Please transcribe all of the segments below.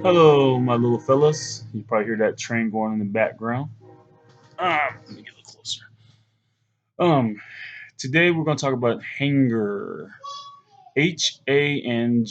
Hello, my little fellas. You probably hear that train going in the background. Let me get a little closer. Um, Today we're going to talk about hanger. Hanger.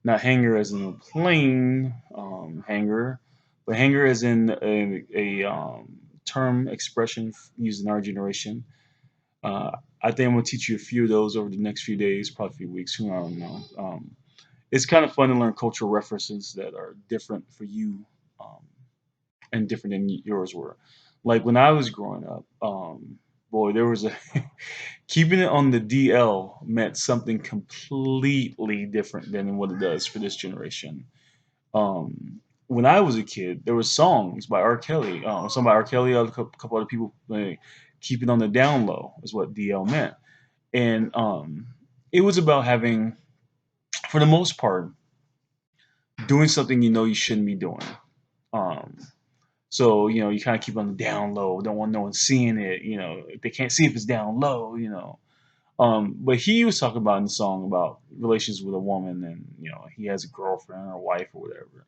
Not hanger as in a plane hanger, but hanger as in a term expression used in our generation. Uh, I think I'm going to teach you a few of those over the next few days, probably a few weeks. Who I don't know. It's kind of fun to learn cultural references that are different for you um, and different than yours were. Like when I was growing up, boy, there was a keeping it on the DL meant something completely different than what it does for this generation. When I was a kid, there was songs by R. Kelly, some by R. Kelly, a couple other people. Like, keep it on the down low is what DL meant, and it was about having, for the most part, doing something you know you shouldn't be doing. Um, so you kind of keep on the down low. Don't want no one seeing it. They can't see if it's down low. But he was talking about in the song about relations with a woman, and he has a girlfriend or a wife or whatever.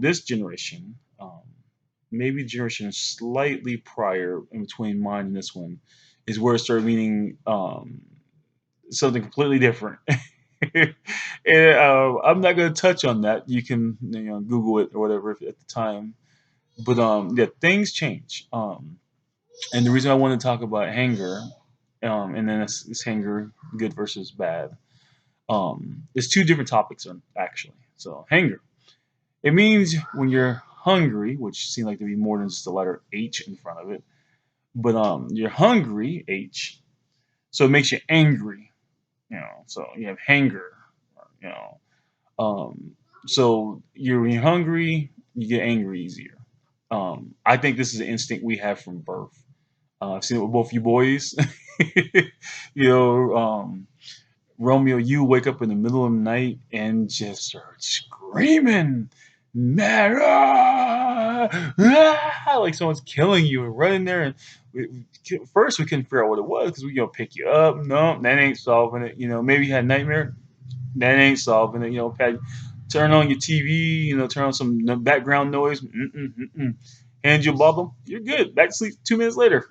This generation, maybe the generation slightly prior in between mine and this one, is where it started meaning something completely different. And I'm not going to touch on that. You can Google it or whatever at the time. But yeah, things change. And the reason I want to talk about hanger, and then it's hanger good versus bad. There's two different topics actually. So hanger, it means when you're hungry, which seems like to be more than just the letter H in front of it. But you're hungry, H, so it makes you angry. So you have hanger. You know, so when you're hungry, you get angry easier. I think this is an instinct we have from birth. I've seen it with both you boys. you know, um, Romeo, you wake up in the middle of the night and just start screaming, mad, like someone's killing you, and running there. And first we couldn't figure out what it was because we pick you up. No, that ain't solving it. Maybe you had a nightmare. That ain't solving it. Turn on your TV. Turn on some background noise. Hand you a bubble. You're good. Back to sleep 2 minutes later.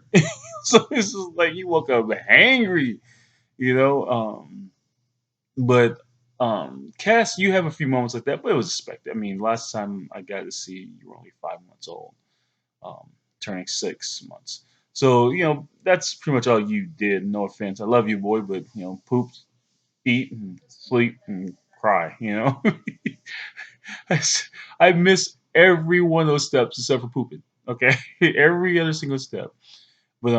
So this is like you woke up angry. You know. But Cass, you have a few moments like that, but it was expected. I mean, last time I got to see you, you were only 5 months old, um, turning 6 months. So that's pretty much all you did. No offense, I love you, boy, but poop, eat, and sleep, and cry. I I miss every one of those steps except for pooping. Okay, every other single step. But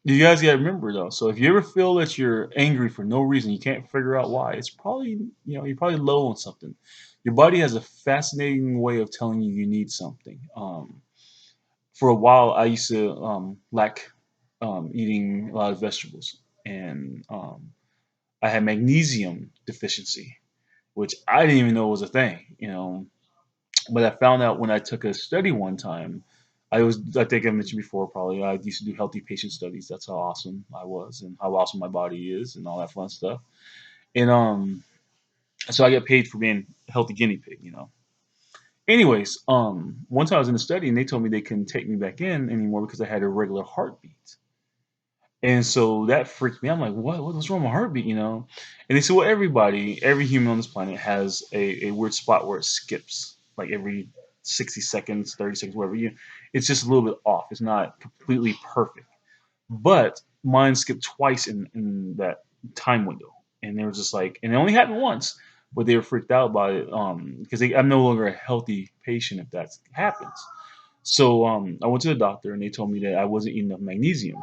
you guys gotta remember though. So if you ever feel that you're angry for no reason, you can't figure out why, it's probably you're probably low on something. Your body has a fascinating way of telling you you need something. For a while, I used to lack eating a lot of vegetables, and I had magnesium deficiency, which I didn't even know was a thing. But I found out when I took a study one time. I think I mentioned before, probably, I used to do healthy patient studies. That's how awesome I was and how awesome my body is and all that fun stuff. And so I get paid for being a healthy guinea pig. Anyways, one time I was in a study and they told me they couldn't take me back in anymore because I had a regular heartbeat. And so that freaked me out. I'm like, what's wrong with my heartbeat? And they said, well, every human on this planet has a weird spot where it skips, like every 60 seconds, 30 seconds, whatever. It's just a little bit off. It's not completely perfect. But mine skipped twice in that time window. And they were just like, and it only happened once, but they were freaked out about it because I'm no longer a healthy patient if that happens. So I went to the doctor and they told me that I wasn't eating enough magnesium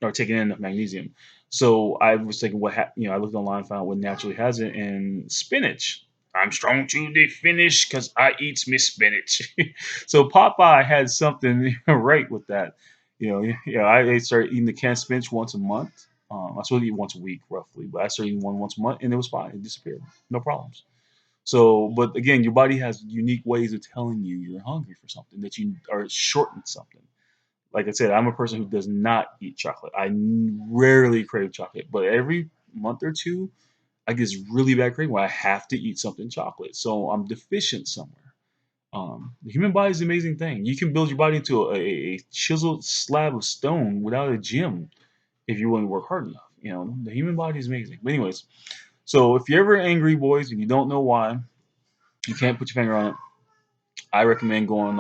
or taking in enough magnesium. So I was thinking, I looked online, found out what naturally has it, and spinach. I'm strong to the finish because I eats me spinach. So Popeye had something right with that. I started eating the canned spinach once a month. I supposed to eat once a week, roughly, but I started eating one once a month, and it was fine. It disappeared, no problems. So, but again, your body has unique ways of telling you you're hungry for something, that you are shortened something. Like I said, I'm a person who does not eat chocolate. I rarely crave chocolate, but every month or two, I get this really bad craving where I have to eat something chocolate. So I'm deficient somewhere. The human body is an amazing thing. You can build your body into a chiseled slab of stone without a gym if you're willing to work hard enough. The human body is amazing. But anyways, so if you're ever angry, boys, and you don't know why, you can't put your finger on it. I recommend going.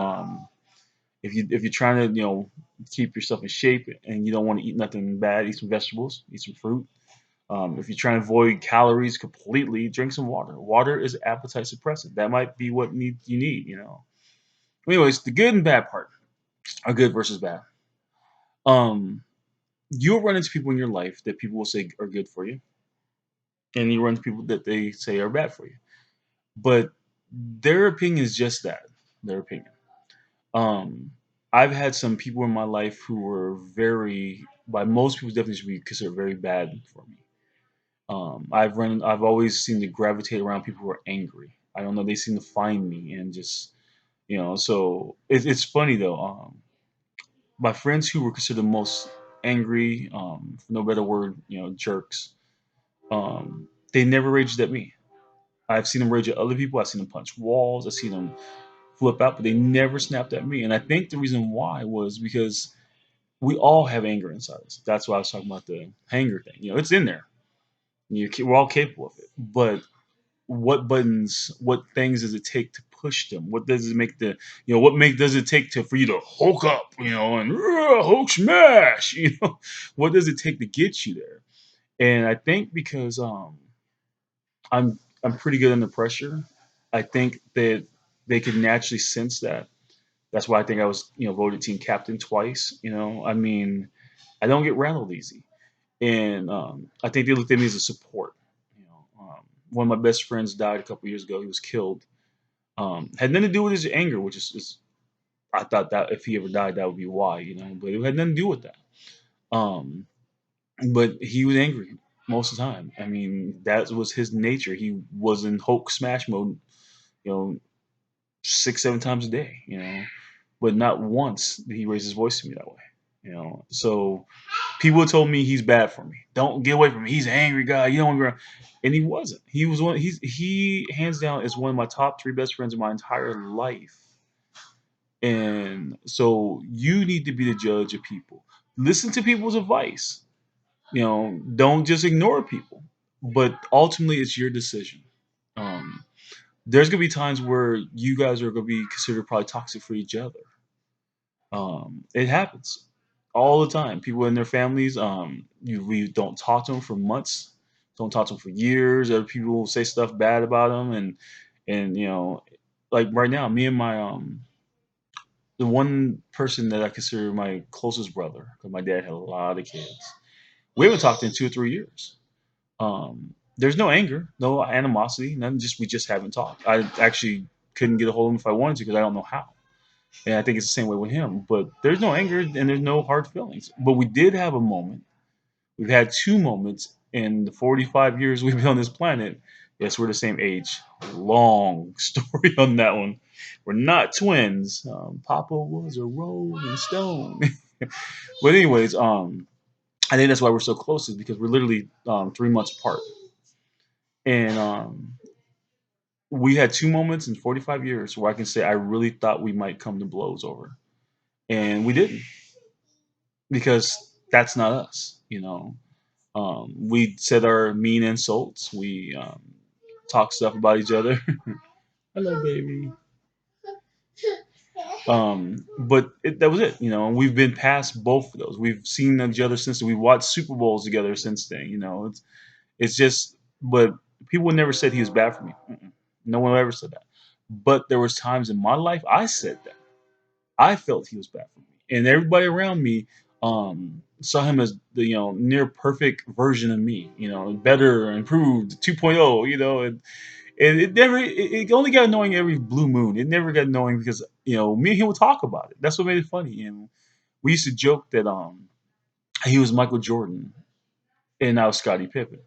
If you're trying to keep yourself in shape and you don't want to eat nothing bad, eat some vegetables, eat some fruit. If you're trying to avoid calories completely, drink some water. Water is appetite suppressant. That might be what you need. Anyways, the good and bad part are good versus bad. Um, you'll run into people in your life that people will say are good for you, and you run into people that they say are bad for you. But their opinion is just that, their opinion. Um, I've had some people in my life who were very, by most people's definition, be considered very bad for me. I've always seemed to gravitate around people who are angry. I don't know, they seem to find me and just, so it's funny though. My friends who were considered the most angry, for no better word, jerks, they never raged at me. I've seen them rage at other people. I've seen them punch walls. I've seen them flip out, but they never snapped at me. And I think the reason why was because we all have anger inside us. That's why I was talking about the anger thing. It's in there. We're all capable of it. But what things does it take to push them? What does it make does it take to for you to hulk up, and hulk smash, what does it take to get you there? And I think because I'm pretty good under pressure, I think that they could naturally sense that. That's why I think I was, voted team captain twice. I mean, I don't get rattled easy, and I think they looked at me as a support. One of my best friends died a couple years ago. He was killed. Had nothing to do with his anger, which is I thought that if he ever died, that would be why, but it had nothing to do with that. Um, but he was angry most of the time. I mean, that was his nature. He was in Hulk smash mode, you know, 6, 7 times a day, but not once did he raise his voice to me that way. So people told me he's bad for me. Don't get away from me. He's an angry guy. You don't want to be around. And he wasn't. He was one. He hands down is one of my top three best friends in my entire life. And so you need to be the judge of people. Listen to people's advice. Don't just ignore people. But ultimately, it's your decision. Um, there's gonna be times where you guys are gonna be considered probably toxic for each other. It happens all the time. People in their families, we don't talk to them for months, don't talk to them for years. Other people will say stuff bad about them, and like right now, me and my the one person that I consider my closest brother, because my dad had a lot of kids. We haven't talked in 2 or 3 years. There's no anger, no animosity, none. Just we just haven't talked. I actually couldn't get a hold of him if I wanted to because I don't know how. And I think it's the same way with him. But there's no anger and there's no hard feelings. But we did have a moment. We've had two moments in the 45 years we've been on this planet. Yes, we're the same age. Long story on that one. We're not twins. Papa was a rolling stone. But anyways, I think that's why we're so close is because we're literally 3 months apart. And we had two moments in 45 years where I can say I really thought we might come to blows over. And we didn't because that's not us. We said our mean insults. We talk stuff about each other. Hello, baby. That was it. And we've been past both of those. We've seen each other since then. We've watched Super Bowls together since then. It's just, but people never said he was bad for me. Mm-mm. No one ever said that. But there was times in my life I said that. I felt he was bad for me, and everybody around me saw him as the near perfect version of me. Better, improved, 2.0. And it only got annoying every blue moon. It never got annoying because me and him would talk about it. That's what made it funny. And we used to joke that he was Michael Jordan and I was Scottie Pippen.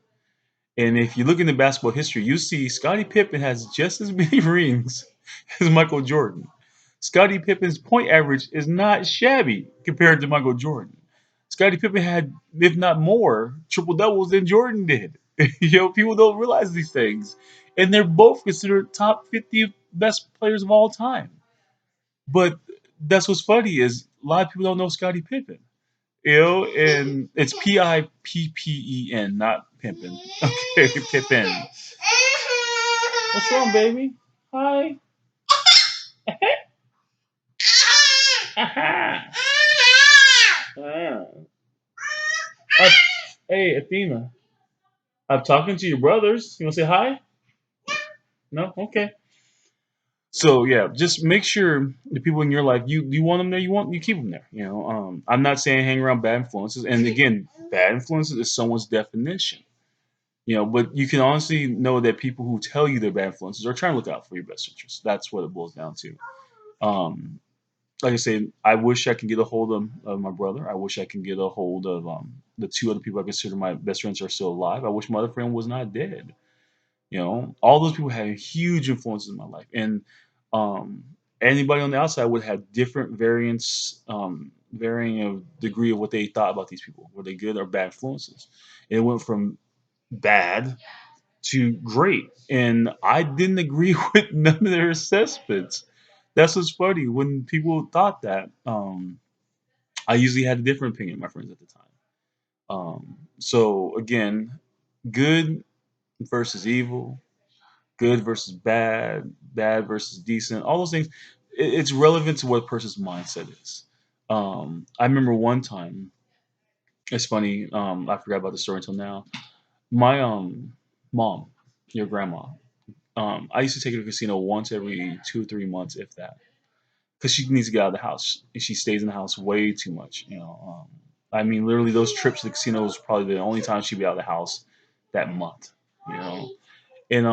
And if you look into basketball history, you see Scottie Pippen has just as many rings as Michael Jordan. Scottie Pippen's point average is not shabby compared to Michael Jordan. Scottie Pippen had, if not more, triple doubles than Jordan did. People don't realize these things, and they're both considered top 50 best players of all time. But that's what's funny is a lot of people don't know Scottie Pippen. And it's Pippen, not Pimpin. Okay, Pippen. What's wrong, baby? Hi. Ah. Uh, hey, Athena. I'm talking to your brothers. You want to say hi? No? Okay. So yeah, just make sure the people in your life you want them there. You keep them there. I'm not saying hang around bad influences. And again, bad influences is someone's definition. But you can honestly know that people who tell you they're bad influences are trying to look out for your best interests. That's what it boils down to. Um, like I say, I wish I could get a hold of my brother. I wish I could get a hold of the two other people I consider my best friends are still alive. I wish my other friend was not dead. All those people had huge influences in my life, and um, anybody on the outside would have different varying of degree of what they thought about these people. Were they good or bad influences? It went from bad to great, and I didn't agree with none of their assessments. That's what's funny. When people thought that, I usually had a different opinion of my friends at the time. So again, good versus evil, good versus bad, bad versus decent, all those things. It's relevant to what a person's mindset is. I remember one time. It's funny. I forgot about the story until now. My mom, your grandma. I used to take her to the casino once every 2 or 3 months, if that, because she needs to get out of the house. And she stays in the house way too much. I mean, literally, those trips to the casino was probably the only time she'd be out of the house that month. You know, and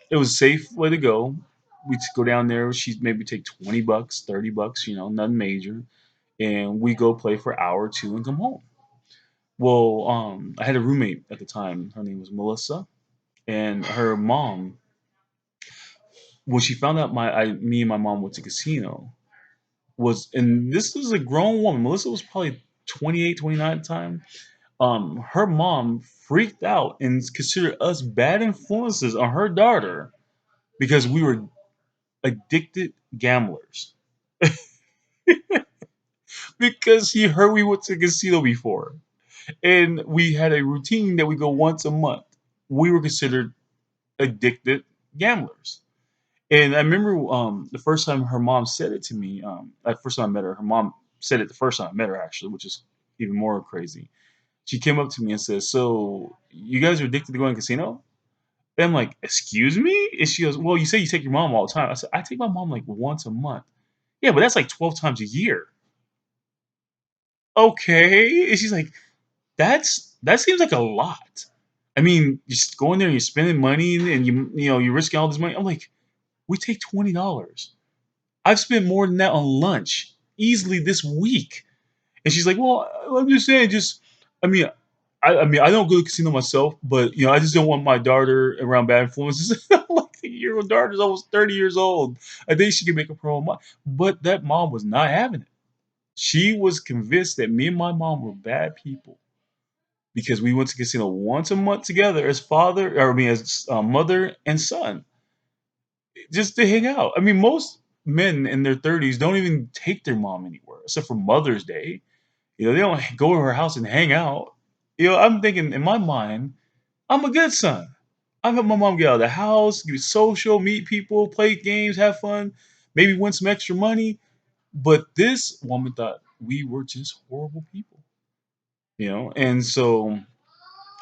it was a safe way to go. We'd go down there. She'd maybe take $20, $30. Nothing major, and we go play for an hour or two and come home. Well, I had a roommate at the time. Her name was Melissa, and her mom, when she found out me and my mom went to casino, and this was a grown woman. Melissa was probably 28, 29 at the time. Her mom freaked out and considered us bad influences on her daughter because we were addicted gamblers. Because she heard we went to casino before, and we had a routine that we go once a month. We were considered addicted gamblers. And I remember the first time her mom said it to me. The first time I met her, her mom said it the first time I met her, actually, which is even more crazy. She came up to me and said, "So you guys are addicted to going to casino?" And I'm like, "Excuse me?" And she goes, "Well, you say you take your mom all the time." I said, "I take my mom like once a month." Yeah, but that's like 12 times a year. Okay. And she's like, that seems like a lot. I mean, just going there and you're spending money and you're risking all this money. I'm like, we take $20. I've spent more than that on lunch easily this week. And she's like, well, I'm just saying, I mean, I mean, I don't go to the casino myself, but I just don't want my daughter around bad influences. I'm like, your daughter's almost 30 years old. I think she can make a pro mom. But that mom was not having it. She was convinced that me and my mom were bad people because we went to casino once a month together as father, or I mean, as mother and son, just to hang out. I mean, most men in their 30s don't even take their mom anywhere except for Mother's Day. They don't go to her house and hang out. I'm thinking in my mind, I'm a good son. I help my mom get out of the house, get social, meet people, play games, have fun, maybe win some extra money. But this woman thought we were just horrible people. And so,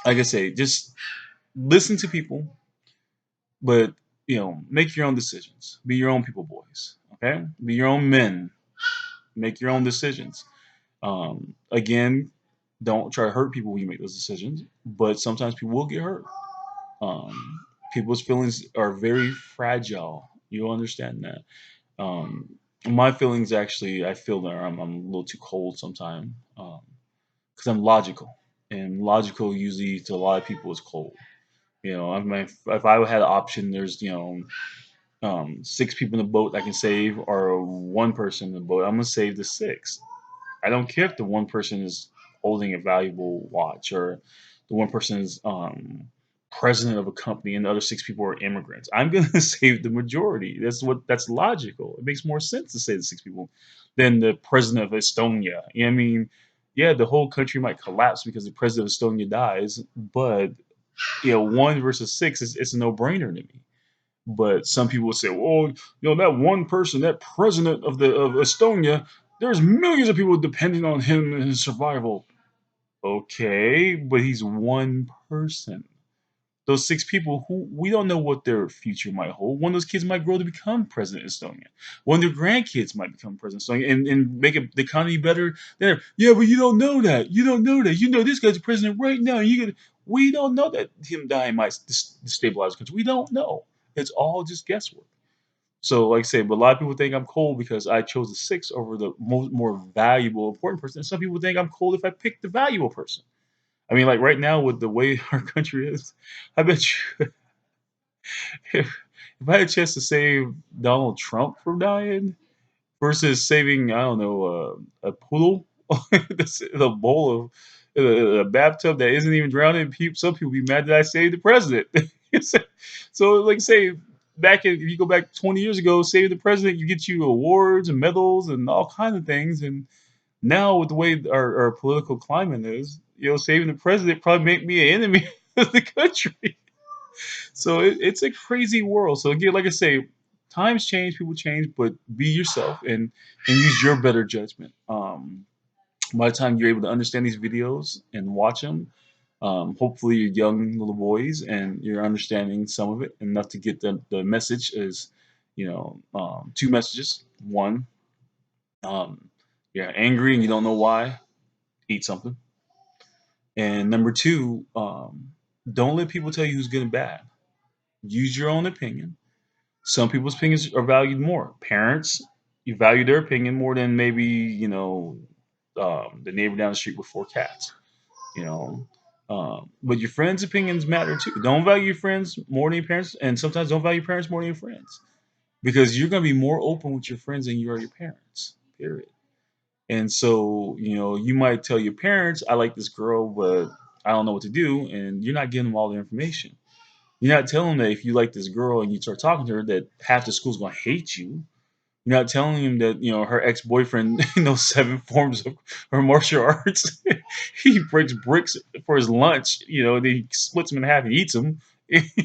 like I say, just listen to people, but make your own decisions. Be your own people boys. Okay, be your own men. Make your own decisions. Again, don't try to hurt people when you make those decisions, but sometimes people will get hurt. Um, People's feelings are very fragile. You'll understand that. Um, my feelings actually, I feel that I'm a little too cold sometimes because I'm logical, and logical usually to a lot of people is cold. I mean, if I had an option, there's six people in the boat I can save, or one person in the boat. I'm gonna save the six. I don't care if the one person is holding a valuable watch, or the one person is president of a company and the other six people are immigrants. I'm going to save the majority. That's logical. It makes more sense to save the six people than the president of Estonia. You know what I mean, yeah, the whole country might collapse because the president of Estonia dies, but one versus six is it's a no brainer to me. But some people would say, well, that one person, that president of Estonia, there's millions of people depending on him and his survival. Okay, but he's one person. Those six people who we don't know what their future might hold. One of those kids might grow to become president of Estonia. One of their grandkids might become president of Estonia and make the economy better there. Yeah, but you don't know that. You don't know that. You know this guy's the president right now. We don't know that him dying might destabilize the country. We don't know. It's all just guesswork. So, like I say, but a lot of people think I'm cold because I chose the six over the more valuable, important person. And some people think I'm cold if I pick the valuable person. I mean, like right now with the way our country is, I bet you if I had a chance to save Donald Trump from dying versus saving, I don't know, a poodle, in a bowl of a bathtub that isn't even drowning, some people be mad that I saved the president. So, like, say if you go back 20 years ago, saving the president, you get you awards and medals and all kinds of things. And now with the way our political climate is, saving the president probably make me an enemy of the country. So it's a crazy world. So again, like I say, times change, people change, but be yourself and use your better judgment. By the time you're able to understand these videos and watch them, hopefully you're young little boys and you're understanding some of it enough to get the message is, two messages. One, you're angry and you don't know why, eat something. And number two, don't let people tell you who's good and bad. Use your own opinion. Some people's opinions are valued more. Parents, you value their opinion more than maybe the neighbor down the street with four cats. You know, but your friends' opinions matter too. Don't value your friends more than your parents, and sometimes don't value your parents more than your friends because you're gonna be more open with your friends than you are your parents. Period. And so, you might tell your parents, "I like this girl, but I don't know what to do," and you're not giving them all the information. You're not telling them that if you like this girl and you start talking to her, that half the school's gonna hate you. You're not telling him that her ex boyfriend knows seven forms of her martial arts. He breaks bricks for his lunch. Then he splits them in half and eats them.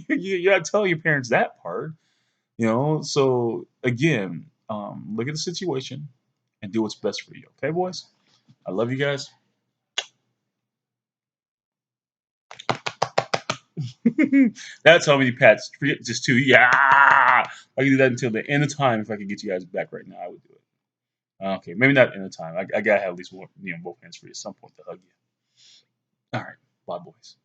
You're not telling your parents that part. So again, look at the situation and do what's best for you. Okay, boys. I love you guys. That's how many pats. Forget just two. Yeah, I can do that until the end of time. If I could get you guys back right now, I would do it. Okay, maybe not end of time. I gotta have at least one, both hands free at some point to hug you. All right, bye, boys.